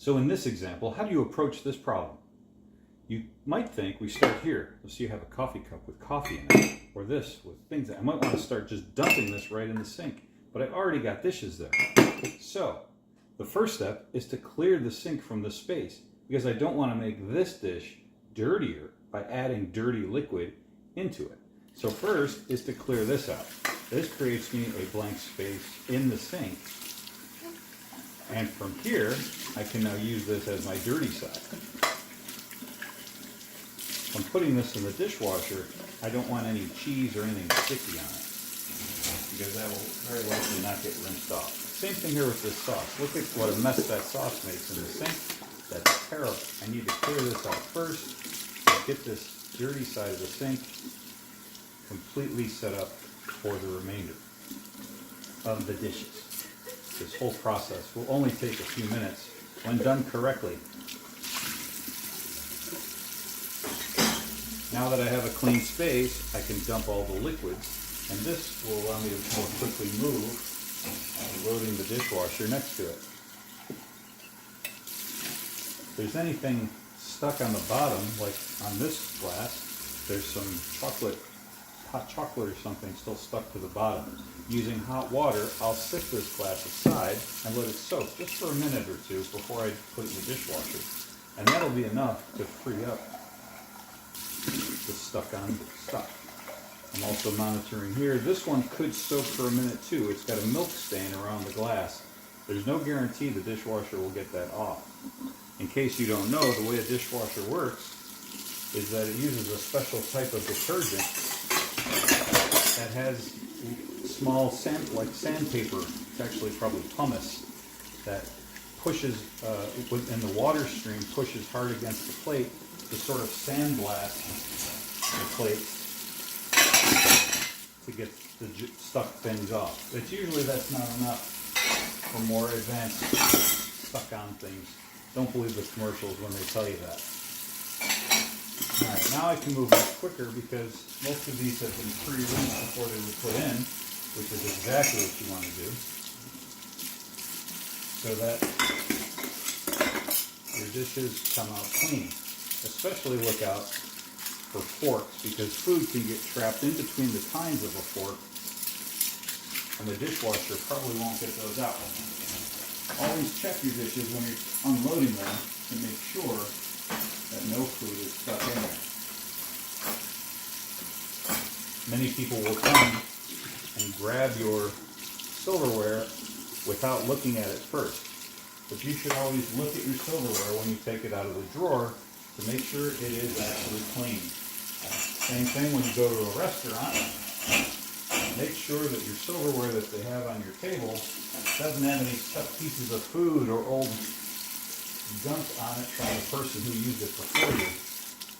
So in this example, how do you approach this problem? You might think we start here. Let's say you have a coffee cup with coffee in it, or this with things. I might want to start just dumping this right in the sink, but I already got dishes there. So the first step is to clear the sink from the space, because I don't want to make this dish dirtier by adding dirty liquid into it. So first is to clear this out. This creates me a blank space in the sink. And from here, I can now use this as my dirty side. When putting this in the dishwasher, I don't want any cheese or anything sticky on it, because that will very likely not get rinsed off. Same thing here with this sauce. Look at what a mess that sauce makes in the sink. That's terrible. I need to clear this out first, get this dirty side of the sink completely set up for the remainder of the dishes. This whole process will only take a few minutes when done correctly. Now that I have a clean space, I can dump all the liquids, and this will allow me to more quickly move, loading the dishwasher next to it. If there's anything stuck on the bottom, like on this glass, there's some hot chocolate or something still stuck to the bottom. Using hot water, I'll set this glass aside and let it soak just for a minute or two before I put it in the dishwasher. And that'll be enough to free up the stuck on stuff. I'm also monitoring here. This one could soak for a minute too. It's got a milk stain around the glass. There's no guarantee the dishwasher will get that off. In case you don't know, the way a dishwasher works is that it uses a special type of detergent that has small like sandpaper. It's actually probably pumice that pushes, in the water stream, pushes hard against the plate to sort of sandblast the plates to get the stuck things off. But usually that's not enough for more advanced stuck-on things. Don't believe the commercials when they tell you that. Alright, now I can move much quicker because most of these have been pre-rinsed before they were put in, which is exactly what you want to do, so that your dishes come out clean. Especially look out for forks, because food can get trapped in between the tines of a fork, and the dishwasher probably won't get those out. Always check your dishes when you're unloading them to make sure that no food is stuck in there. Many people will come and grab your silverware without looking at it first. But you should always look at your silverware when you take it out of the drawer to make sure it is actually clean. Same thing when you go to a restaurant. Make sure that your silverware that they have on your table doesn't have any stuck pieces of food or old gunk on it from the person who used it before you.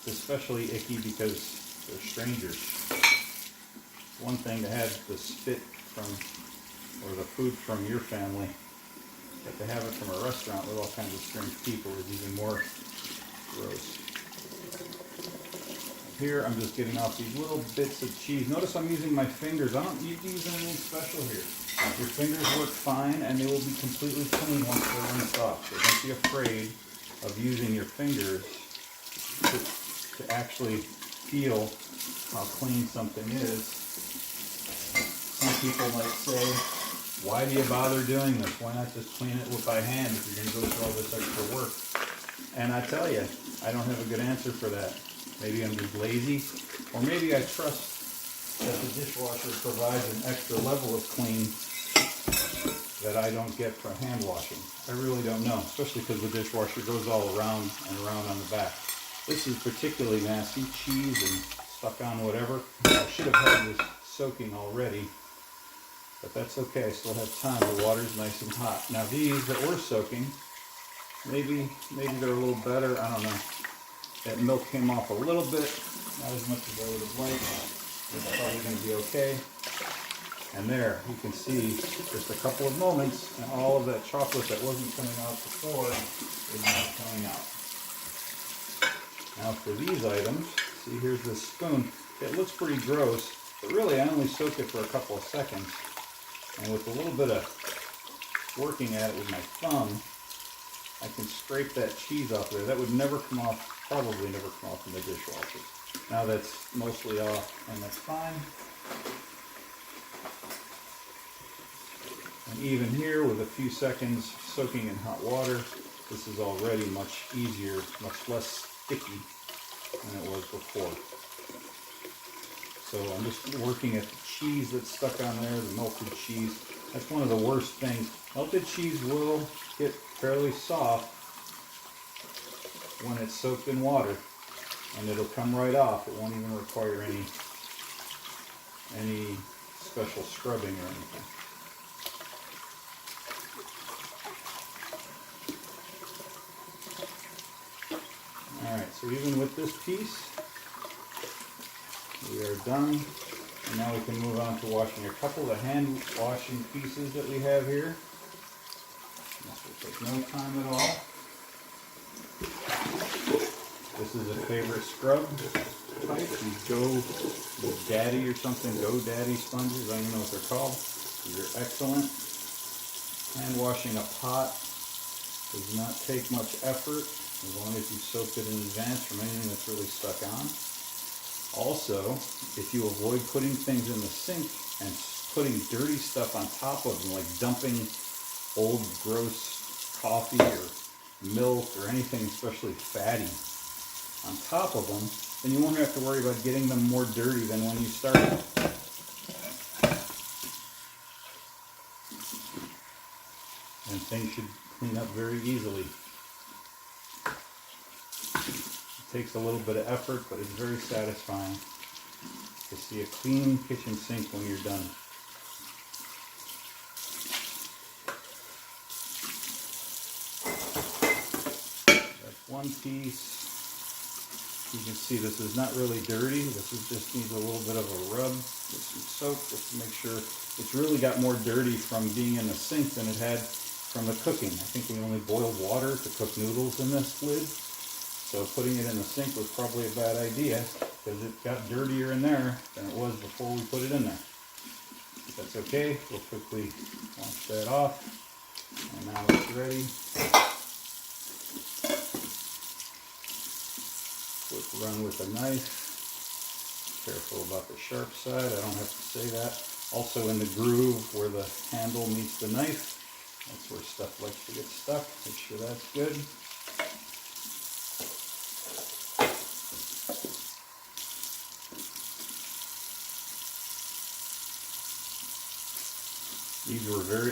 It's especially icky because they're strangers. It's one thing to have the spit from, or the food from your family, but to have it from a restaurant with all kinds of strange people is even more gross. Here I'm just getting off these little bits of cheese. Notice I'm using my fingers. I don't need to use anything special here. Your fingers work fine and they will be completely clean once they're rinsed off. So don't be afraid of using your fingers to actually feel how clean something is. Some people might say, why do you bother doing this? Why not just clean it by hand if you're going to go through all this extra work? And I tell you, I don't have a good answer for that. Maybe I'm just lazy, or maybe I trust that the dishwasher provides an extra level of clean that I don't get from hand washing. I really don't know, especially because the dishwasher goes all around and around on the back. This is particularly nasty, cheese and stuck on whatever. I should have had this soaking already, but that's okay, I still have time. The water's nice and hot. Now these that were soaking, maybe they're a little better, I don't know. That milk came off a little bit, not as much as I would have liked. It's probably going to be okay. And there, you can see just a couple of moments, and all of that chocolate that wasn't coming out before is now coming out. Now for these items, see here's this spoon. It looks pretty gross, but really I only soaked it for a couple of seconds. And with a little bit of working at it with my thumb, I can scrape that cheese off there. That would never come off, probably never come off in the dishwasher. Now that's mostly off, and that's fine. And even here, with a few seconds soaking in hot water, this is already much easier, much less sticky than it was before. So I'm just working at the cheese that's stuck on there, the melted cheese. That's one of the worst things. Melted cheese will get fairly soft when it's soaked in water, and it'll come right off. It won't even require any special scrubbing or anything. Alright, so even with this piece, we are done. And now we can move on to washing a couple of the hand washing pieces that we have here. This will take no time at all. This is a favorite scrub type. These GoDaddy or something, GoDaddy sponges, I don't know what they're called. These are excellent. Hand washing a pot does not take much effort as long as you soaked it in advance from anything that's really stuck on. Also, if you avoid putting things in the sink and putting dirty stuff on top of them, like dumping old gross coffee or milk or anything especially fatty on top of them, then you won't have to worry about getting them more dirty than when you started. And things should clean up very easily. It takes a little bit of effort, but it's very satisfying to see a clean kitchen sink when you're done. That's one piece. You can see this is not really dirty. This just needs a little bit of a rub with some soap just to make sure it's really got more dirty from being in the sink than it had from the cooking. I think we only boiled water to cook noodles in this lid. So putting it in the sink was probably a bad idea because it got dirtier in there than it was before we put it in there. But that's okay. We'll quickly wash that off. And now it's ready. Quick run with a knife. Careful about the sharp side. I don't have to say that. Also in the groove where the handle meets the knife. That's where stuff likes to get stuck. Make sure that's good.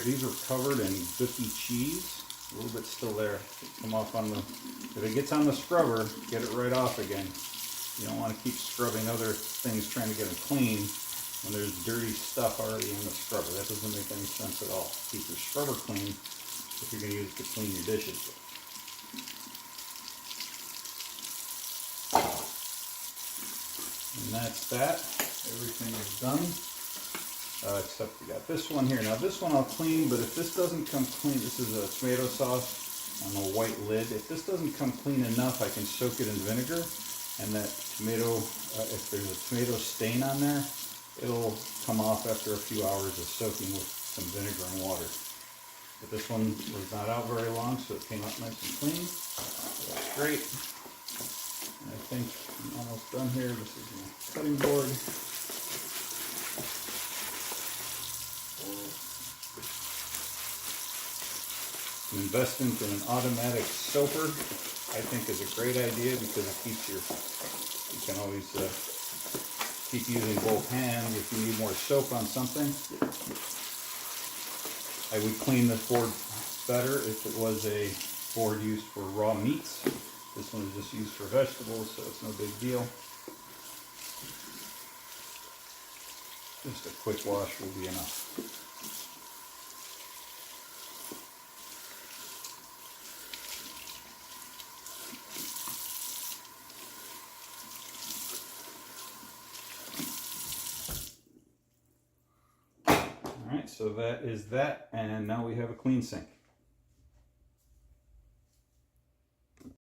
These were covered in gooky cheese. A little bit still there. Come off on the. If it gets on the scrubber, get it right off again. You don't want to keep scrubbing other things trying to get them clean when there's dirty stuff already in the scrubber. That doesn't make any sense at all. Keep your scrubber clean if you're going to use it to clean your dishes. And that's that. Everything is done. Except we got this one here. Now this one I'll clean, but if this doesn't come clean, this is a tomato sauce on a white lid. If this doesn't come clean enough, I can soak it in vinegar, and that tomato, if there's a tomato stain on there, it'll come off after a few hours of soaking with some vinegar and water. But this one was not out very long, so it came out nice and clean. That's great. And I think I'm almost done here. This is my cutting board. An investment in an automatic soaper, I think, is a great idea because it keeps you can always keep using both hands if you need more soap on something. I would clean this board better if it was a board used for raw meats. This one is just used for vegetables, so it's no big deal. Just a quick wash will be enough. So that is that, and now we have a clean sink.